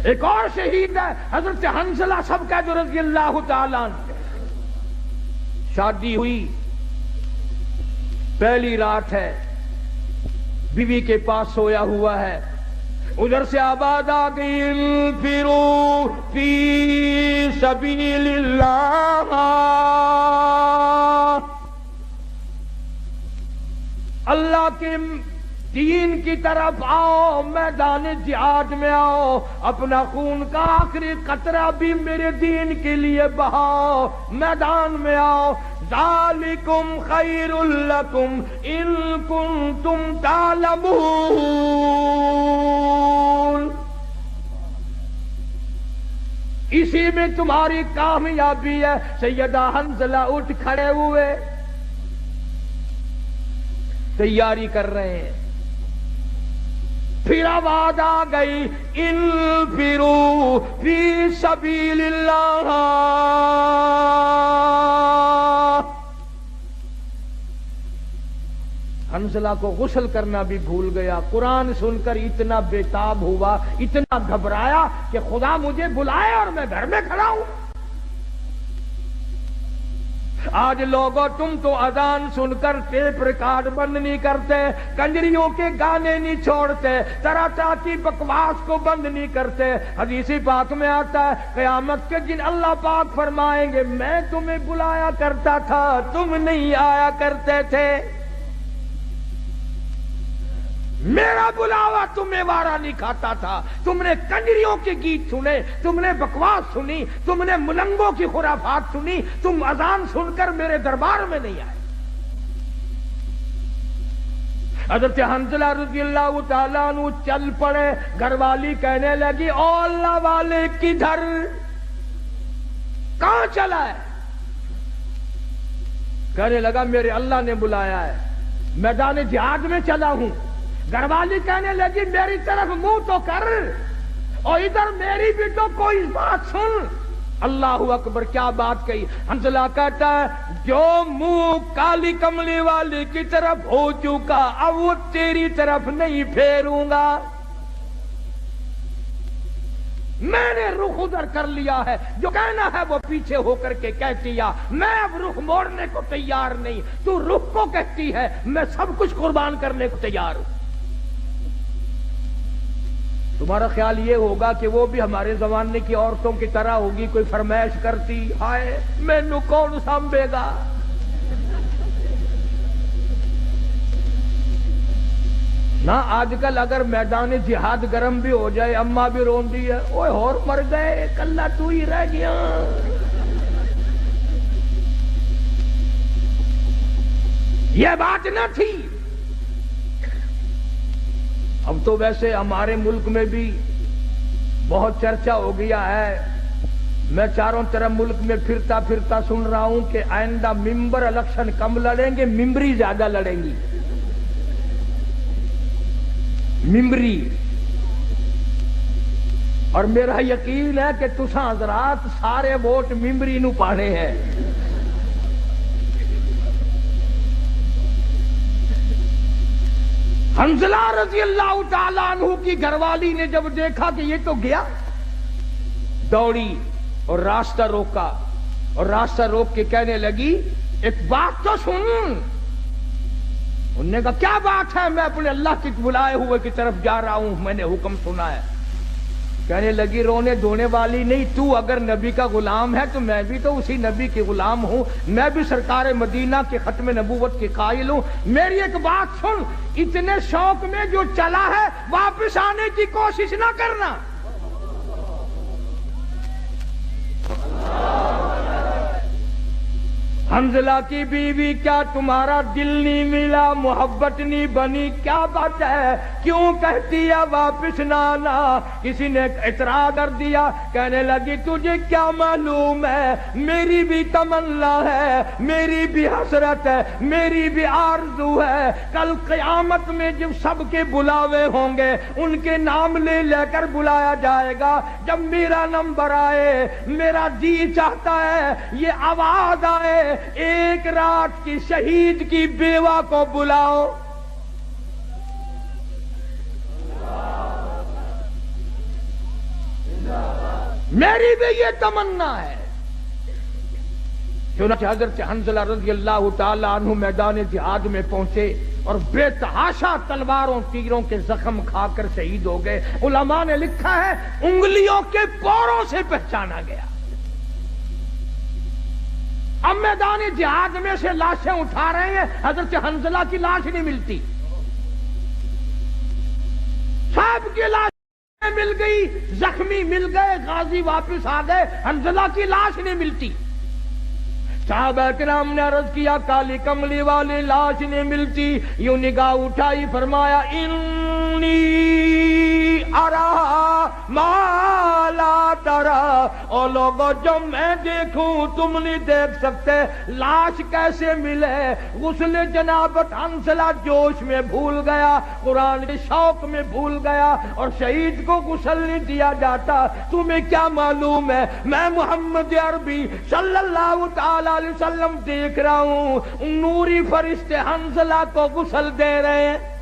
ایک اور شہید ہے حضرت حنظلہ سب کا جو رضی اللہ تعالیٰ عنہ. شادی ہوئی، پہلی رات ہے، بیوی کے پاس سویا ہوا ہے، ادھر سے آواز آ گئی انفروا فی سبیل اللہ، اللہ کے دین کی طرف آؤ، میدان جہاد میں آؤ، اپنا خون کا آخری قطرہ بھی میرے دین کے لیے بہاؤ، میدان میں آؤ. ذالکم خیر لکم ان کنتم تعلمون، اسی میں تمہاری کامیابی ہے. سیدہ حنظلہ اٹھ کھڑے ہوئے، تیاری کر رہے ہیں. پھر آواز آ گئی انفروا فی سبیل اللہ. حنظلہ کو غسل کرنا بھی بھول گیا. قرآن سن کر اتنا بےتاب ہوا، اتنا گھبرایا کہ خدا مجھے بلائے اور میں گھر میں کھڑا ہوں. آج لوگوں تم تو اذان سن کر ٹیپ ریکارڈ بند نہیں کرتے، کنجریوں کے گانے نہیں چھوڑتے، طرح طرح کی بکواس کو بند نہیں کرتے. حدیث پاک میں آتا ہے قیامت کے دن اللہ پاک فرمائیں گے میں تمہیں بلایا کرتا تھا، تم نہیں آیا کرتے تھے، میرا بلاوا تمہیں وارا نہیں کھاتا تھا. تم نے کنجریوں کے گیت سنے، تم نے بکواس سنی، تم نے ملنگوں کی خرافات سنی، تم اذان سن کر میرے دربار میں نہیں آئے. حضرت حنظلہ رضی اللہ تعالیٰ عنہ چل پڑے. گھر والی کہنے لگی او اللہ والے کدھر، کہاں چلا ہے؟ کہنے لگا میرے اللہ نے بلایا ہے، میدان جہاد میں چلا ہوں. گھر والی کہنے لگی میری طرف منہ تو کر، اور ادھر میری بھی تو کوئی بات سن. اللہ اکبر، کیا بات کہی. حنظلہ کہتا ہے جو منہ کالی کملی والی کی طرف ہو چکا اب وہ تیری طرف نہیں پھیروں گا. میں نے رخ ادھر کر لیا ہے، جو کہنا ہے وہ پیچھے ہو کر کے کہتی ہے، میں اب رخ موڑنے کو تیار نہیں. تو رخ کو کہتی ہے، میں سب کچھ قربان کرنے کو تیار ہوں. تمہارا خیال یہ ہوگا کہ وہ بھی ہمارے زمانے کی عورتوں کی طرح ہوگی، کوئی فرمائش کرتی ہائے مینوں کون سنبھے گا. نہ آج کل اگر میدان جہاد گرم بھی ہو جائے اماں بھی رون دی ہے، اوے اور مر گئے کلہ تو ہی رہ گیا. یہ بات نہ تھی. اب تو ویسے ہمارے ملک میں بھی بہت چرچا ہو گیا ہے. میں چاروں طرف ملک میں پھرتا پھرتا سن رہا ہوں کہ آئندہ ممبر الیکشن کم لڑیں گے، ممبری زیادہ لڑیں گی. ممبری. اور میرا یقین ہے کہ تساں حضرات سارے ووٹ ممبری نو پانے ہیں. حنظلہ رضی اللہ تعالیٰ عنہ کی گھر والی نے جب دیکھا کہ یہ تو گیا، دوڑی اور راستہ روکا، اور راستہ روک کے کہنے لگی ایک بات تو سن. انہوں نے کہا کیا بات ہے؟ میں اپنے اللہ کی بلائے ہوئے کی طرف جا رہا ہوں، میں نے حکم سنا ہے. کہنے لگی رونے دھونے والی نہیں، تو اگر نبی کا غلام ہے تو میں بھی تو اسی نبی کے غلام ہوں، میں بھی سرکار مدینہ کے ختم نبوت کے قائل ہوں. میری ایک بات سن، اتنے شوق میں جو چلا ہے واپس آنے کی کوشش نہ کرنا. حنظلہ کی بیوی کیا تمہارا دل نہیں ملا، محبت نہیں بنی، کیا بات ہے؟ کیوں کہتی ہے واپس نہ آنا؟ کسی نے اعتراض کر دیا. کہنے لگی تجھے کیا معلوم ہے، میری بھی تمنا ہے، میری بھی حسرت ہے، میری بھی آرزو ہے. کل قیامت میں جب سب کے بلاوے ہوں گے ان کے نام لے لے کر بلایا جائے گا. جب میرا نمبر آئے میرا جی چاہتا ہے یہ آواز آئے ایک رات کی شہید کی بیوہ کو بلاؤ. میری بھی یہ تمنا ہے۔ چنانچہ حضرت حنظلہ رضی اللہ تعالی عنہ میدان جہاد میں پہنچے اور بے تحاشا تلواروں تیروں کے زخم کھا کر شہید ہو گئے۔ علماء نے لکھا ہے انگلیوں کے پوروں سے پہچانا گیا۔ اب میدان جہاد میں سے لاشیں اٹھا رہے ہیں، حضرت حنظلہ کی لاش نہیں ملتی، صاحب کی لاش مل گئی، زخمی مل گئے، غازی واپس آ گئے، حنظلہ کی لاش نہیں ملتی۔ صحابہ کرام نے عرض کیا کالی کملی والی لاش نہیں ملتی، یوں نگاہ اٹھائی، فرمایا انی ارا ما لا ترا، او لوگو جو میں دیکھوں تم نہیں دیکھ سکتے، لاش کیسے ملے؟ غسل جنابت حنظلہ جوش میں بھول گیا، قرآن کے شوق میں بھول گیا، اور شہید کو غسل نہیں دیا جاتا۔ تمہیں کیا معلوم ہے میں محمد عربی صلی اللہ تعالی علیہ وسلم دیکھ رہا ہوں، نوری فرشتے حنظلہ کو غسل دے رہے ہیں۔